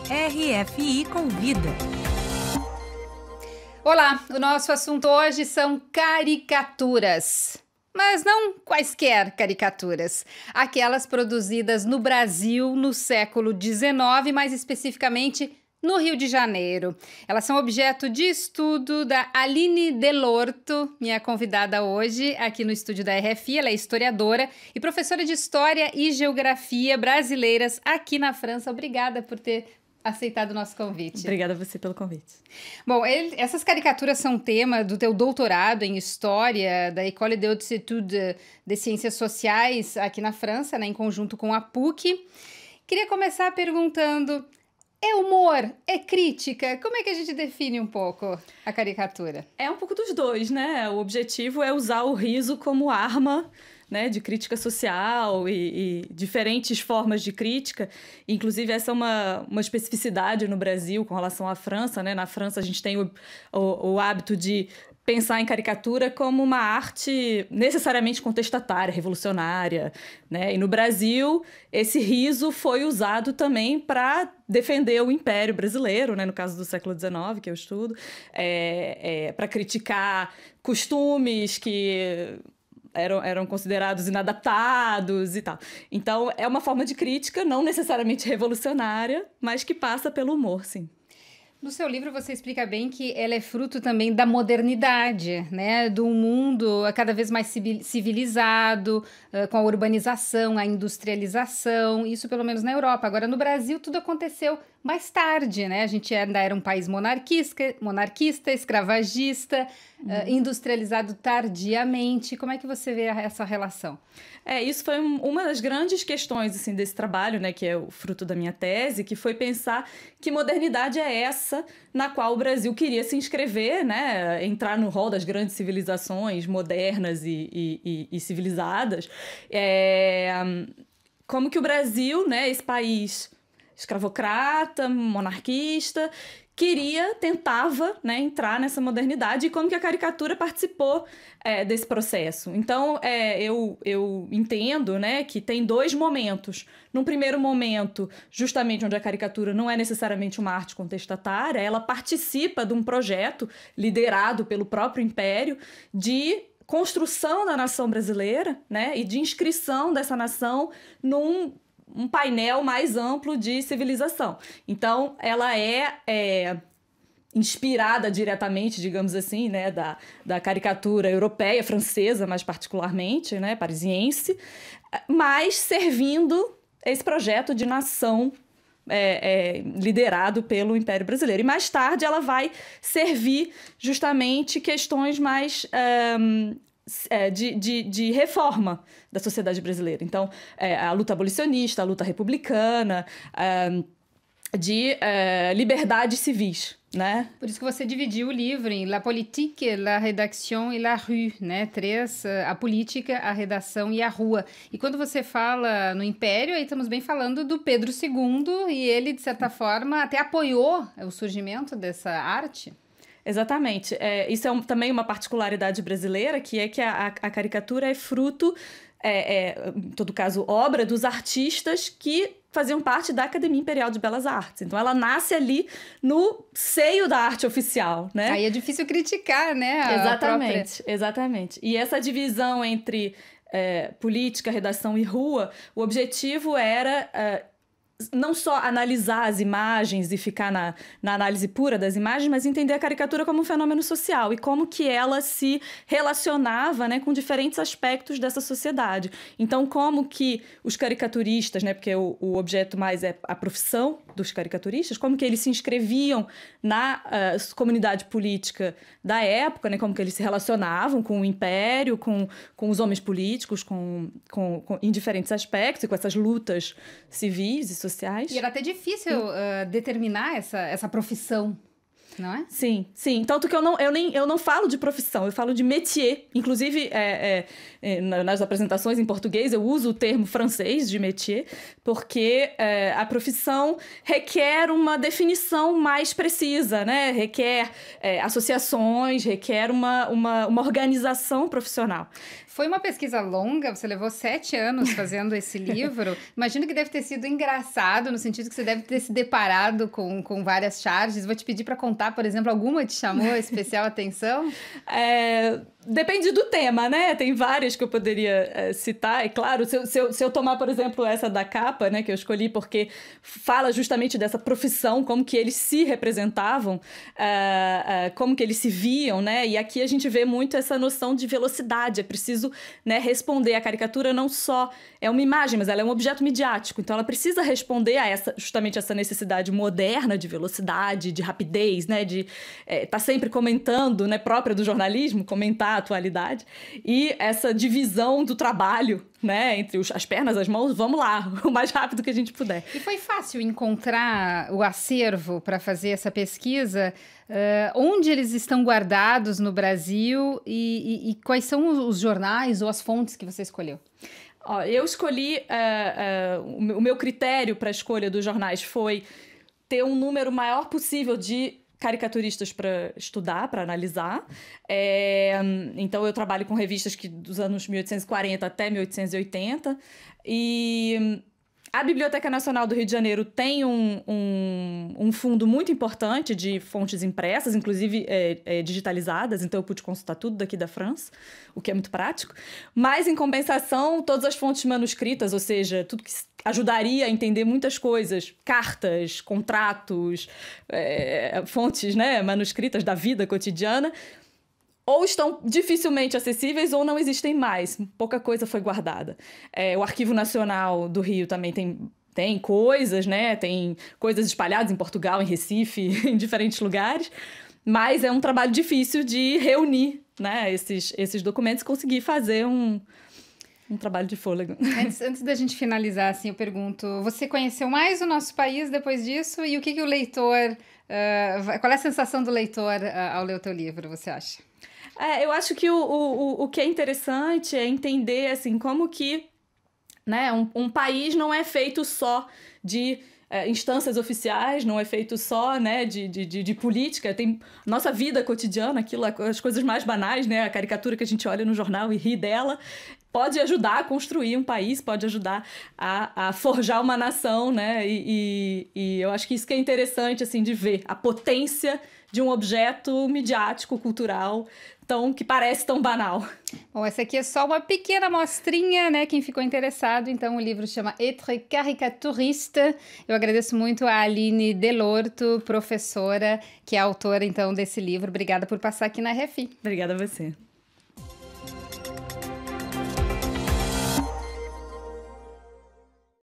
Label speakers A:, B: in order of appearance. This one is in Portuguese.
A: RFI Convida.
B: Olá, o nosso assunto hoje são caricaturas. Mas não quaisquer caricaturas. Aquelas produzidas no Brasil no século XIX, mais especificamente no Rio de Janeiro. Elas são objeto de estudo da Aline Delorto, minha convidada hoje aqui no estúdio da RFI. Ela é historiadora e professora de História e Geografia brasileiras aqui na França. Obrigada por ter aceitado o nosso convite.
C: Obrigada a você pelo convite.
B: Bom, essas caricaturas são tema do teu doutorado em História da École des Hautes Études de Ciências Sociais aqui na França, né, em conjunto com a PUC. Queria começar perguntando, é humor? É crítica? Como é que a gente define um pouco a caricatura?
C: É um pouco dos dois, né? O objetivo é usar o riso como arma, né, de crítica social e diferentes formas de crítica. Inclusive, essa é uma especificidade no Brasil com relação à França, né? Na França, a gente tem o hábito de pensar em caricatura como uma arte necessariamente contestatária, revolucionária, né? E no Brasil, esse riso foi usado também para defender o Império Brasileiro, né? No caso do século XIX, que eu estudo, para criticar costumes que eram considerados inadaptados e tal. Então, é uma forma de crítica não necessariamente revolucionária, mas que passa pelo humor, sim.
B: No seu livro você explica bem que ela é fruto também da modernidade, né? Do mundo cada vez mais civilizado, com a urbanização, a industrialização, isso pelo menos na Europa. Agora, no Brasil, tudo aconteceu mais tarde, né? A gente ainda era um país monarquista, escravagista, industrializado tardiamente. Como é que você vê essa relação?
C: Isso foi uma das grandes questões assim, desse trabalho, né, que é o fruto da minha tese, que foi pensar que modernidade é essa na qual o Brasil queria se inscrever, né, entrar no rol das grandes civilizações modernas e civilizadas. Como que o Brasil, né, esse país escravocrata, monarquista, tentava, né, entrar nessa modernidade, e como que a caricatura participou desse processo. Então, eu entendo, né, que tem dois momentos. Num primeiro momento, justamente onde a caricatura não é necessariamente uma arte contestatária, ela participa de um projeto liderado pelo próprio Império de construção da nação brasileira, né, e de inscrição dessa nação num painel mais amplo de civilização. Então, ela é inspirada diretamente, digamos assim, né, da caricatura europeia, francesa mais particularmente, né, parisiense, mas servindo esse projeto de nação liderado pelo Império Brasileiro. E mais tarde ela vai servir justamente questões mais de reforma da sociedade brasileira. Então, a luta abolicionista, a luta republicana, de liberdades civis, né?
B: Por isso que você dividiu o livro em La Politique, La Rédaction e La Rue, né? A política, a redação e a rua. E quando você fala no Império, aí estamos bem falando do Pedro II, e ele, de certa forma, até apoiou o surgimento dessa arte.
C: Exatamente. Isso é também uma particularidade brasileira, que é que a caricatura é fruto, em todo caso, obra dos artistas que faziam parte da Academia Imperial de Belas Artes. Então, ela nasce ali no seio da arte oficial, né?
B: Aí é difícil criticar, né?
C: Exatamente. E essa divisão entre política, redação e rua, o objetivo era não só analisar as imagens e ficar na análise pura das imagens, mas entender a caricatura como um fenômeno social e como que ela se relacionava, né, com diferentes aspectos dessa sociedade. Então, como que os caricaturistas, né, porque o objeto mais é a profissão dos caricaturistas, como que eles se inscreviam na comunidade política da época, né, como que eles se relacionavam com o império, com os homens políticos, em diferentes aspectos, e com essas lutas civis e sociais.
B: E era até difícil determinar essa profissão, não é?
C: Sim. Tanto que eu não falo de profissão, eu falo de métier. Inclusive, nas apresentações em português, eu uso o termo francês de métier, porque a profissão requer uma definição mais precisa, né? Requer associações, requer uma organização profissional.
B: Foi uma pesquisa longa, você levou 7 anos fazendo esse livro. Imagino que deve ter sido engraçado, no sentido que você deve ter se deparado com várias charges. Vou te pedir para contar, por exemplo, alguma te chamou especial atenção?
C: Depende do tema, né? Tem várias que eu poderia citar. É claro, se eu tomar, por exemplo, essa da capa, né, que eu escolhi porque fala justamente dessa profissão, como que eles se representavam, como que eles se viam, né? E aqui a gente vê muito essa noção de velocidade. É preciso, né, responder. A caricatura não só é uma imagem, mas ela é um objeto midiático. Então ela precisa responder a justamente essa necessidade moderna de velocidade, de rapidez, né? De tá sempre comentando, né, própria do jornalismo, comentar a atualidade, e essa divisão do trabalho, né, entre as pernas, as mãos, vamos lá, o mais rápido que a gente puder.
B: E foi fácil encontrar o acervo para fazer essa pesquisa? Onde eles estão guardados no Brasil e quais são os jornais ou as fontes que você escolheu?
C: Eu escolhi, o meu critério para a escolha dos jornais foi ter um número maior possível de caricaturistas para estudar, para analisar. Então, eu trabalho com revistas dos anos 1840 até 1880. E a Biblioteca Nacional do Rio de Janeiro tem um fundo muito importante de fontes impressas, inclusive digitalizadas, então eu pude consultar tudo daqui da França, o que é muito prático. Mas, em compensação, todas as fontes manuscritas, ou seja, tudo que ajudaria a entender muitas coisas, cartas, contratos, fontes, né, manuscritas da vida cotidiana, ou estão dificilmente acessíveis ou não existem mais. Pouca coisa foi guardada. O Arquivo Nacional do Rio também tem coisas, né? Tem coisas espalhadas em Portugal, em Recife, em diferentes lugares. Mas é um trabalho difícil de reunir, né, esses documentos e conseguir fazer um trabalho de fôlego.
B: Antes da gente finalizar, assim, eu pergunto, você conheceu mais o nosso país depois disso? E o que o leitor... qual é a sensação do leitor ao ler o teu livro, você acha?
C: Eu acho que o que é interessante é entender, assim, como que, né, um país não é feito só de instâncias oficiais, não é feito só, né, de política. Tem nossa vida cotidiana, as coisas mais banais, né, a caricatura que a gente olha no jornal e ri dela, pode ajudar a construir um país, pode ajudar a forjar uma nação, né, e eu acho que isso que é interessante, assim, de ver a potência de um objeto midiático, cultural, que parece tão banal.
B: Bom, essa aqui é só uma pequena amostrinha, né? Quem ficou interessado, então o livro chama Être caricaturiste. Eu agradeço muito a Aline Delorto, professora, que é a autora, então, desse livro. Obrigada por passar aqui na RFI.
C: Obrigada a você.